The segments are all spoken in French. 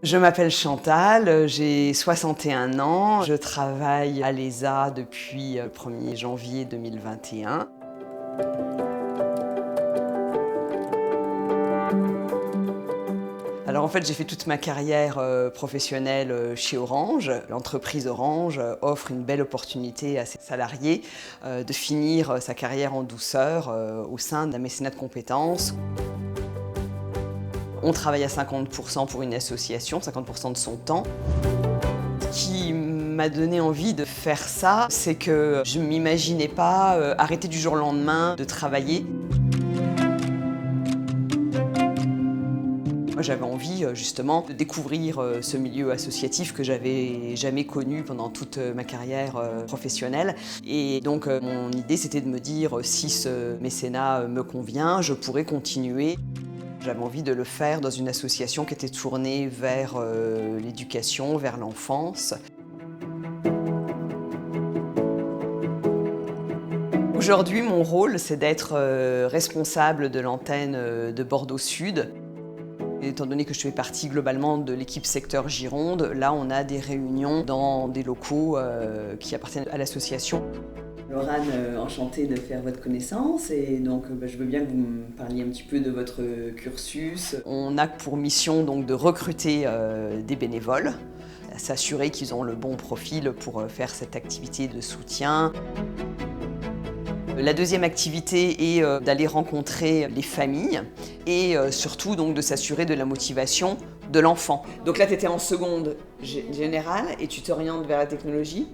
Je m'appelle Chantal, j'ai 61 ans, je travaille à l'ESA depuis le 1er janvier 2021. Alors en fait, j'ai fait toute ma carrière professionnelle chez Orange. L'entreprise Orange offre une belle opportunité à ses salariés de finir sa carrière en douceur au sein d'un mécénat de compétences. On travaille à 50% pour une association, 50% de son temps. Ce qui m'a donné envie de faire ça, c'est que je ne m'imaginais pas arrêter du jour au lendemain de travailler. Moi, j'avais envie justement de découvrir ce milieu associatif que j'avais jamais connu pendant toute ma carrière professionnelle. Et donc mon idée, c'était de me dire si ce mécénat me convient, je pourrais continuer. J'avais envie de le faire dans une association qui était tournée vers l'éducation, vers l'enfance. Aujourd'hui, mon rôle, c'est d'être responsable de l'antenne de Bordeaux Sud. Étant donné que je fais partie globalement de l'équipe secteur Gironde, là on a des réunions dans des locaux qui appartiennent à l'association. Laurane, enchantée de faire votre connaissance et donc je veux bien que vous me parliez un petit peu de votre cursus. On a pour mission donc de recruter des bénévoles, s'assurer qu'ils ont le bon profil pour faire cette activité de soutien. La deuxième activité est d'aller rencontrer les familles et surtout donc de s'assurer de la motivation de l'enfant. Donc là tu étais en seconde générale et tu t'orientes vers la technologie.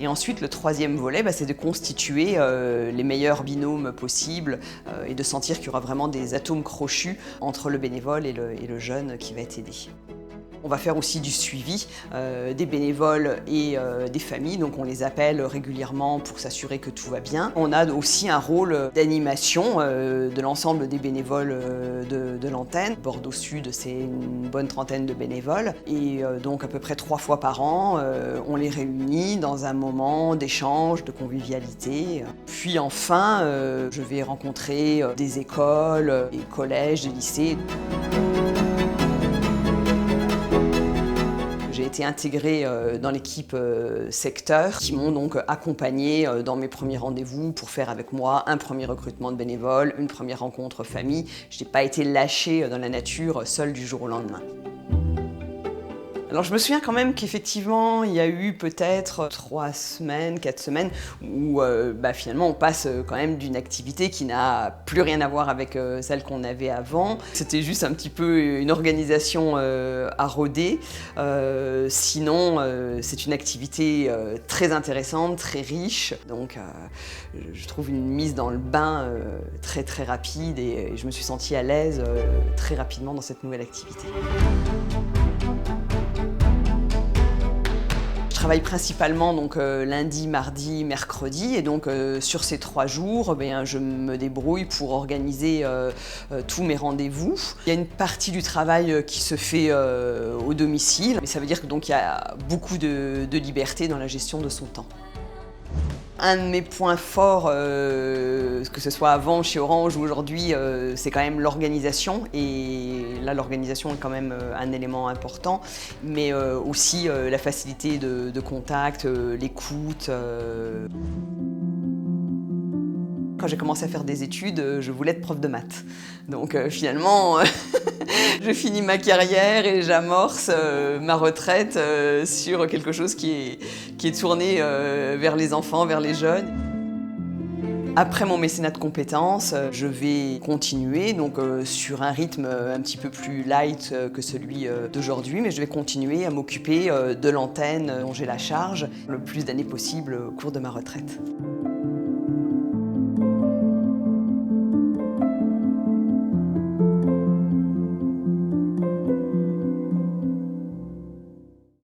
Et ensuite, le troisième volet, c'est de constituer les meilleurs binômes possibles et de sentir qu'il y aura vraiment des atomes crochus entre le bénévole et le jeune qui va être aidé. On va faire aussi du suivi des bénévoles et des familles, donc on les appelle régulièrement pour s'assurer que tout va bien. On a aussi un rôle d'animation de l'ensemble des bénévoles de l'antenne. Bordeaux Sud, c'est une bonne trentaine de bénévoles et donc à peu près 3 fois par an, on les réunit dans un moment d'échange, de convivialité. Puis enfin, je vais rencontrer des écoles, des collèges, des lycées. J'ai été intégrée dans l'équipe secteur qui m'ont donc accompagnée dans mes premiers rendez-vous pour faire avec moi un premier recrutement de bénévoles, une première rencontre famille. Je n'ai pas été lâchée dans la nature seule du jour au lendemain. Alors je me souviens quand même qu'effectivement il y a eu peut-être 3 semaines, 4 semaines où finalement on passe quand même d'une activité qui n'a plus rien à voir avec celle qu'on avait avant. C'était juste un petit peu une organisation à roder. Sinon c'est une activité très intéressante, très riche. Donc je trouve une mise dans le bain très très rapide et je me suis sentie à l'aise très rapidement dans cette nouvelle activité. Je travaille principalement donc, lundi, mardi, mercredi et donc sur ces 3 jours, je me débrouille pour organiser tous mes rendez-vous. Il y a une partie du travail qui se fait au domicile, mais ça veut dire que donc, il y a beaucoup de liberté dans la gestion de son temps. Un de mes points forts, que ce soit avant chez Orange ou aujourd'hui, c'est quand même l'organisation. Et là, l'organisation est quand même un élément important, mais aussi la facilité de contact, l'écoute. Quand j'ai commencé à faire des études, je voulais être prof de maths. Donc finalement, je finis ma carrière et j'amorce ma retraite sur quelque chose qui est tourné vers les enfants, vers les jeunes. Après mon mécénat de compétences, je vais continuer donc, sur un rythme un petit peu plus light que celui d'aujourd'hui, mais je vais continuer à m'occuper de l'antenne dont j'ai la charge le plus d'années possible au cours de ma retraite.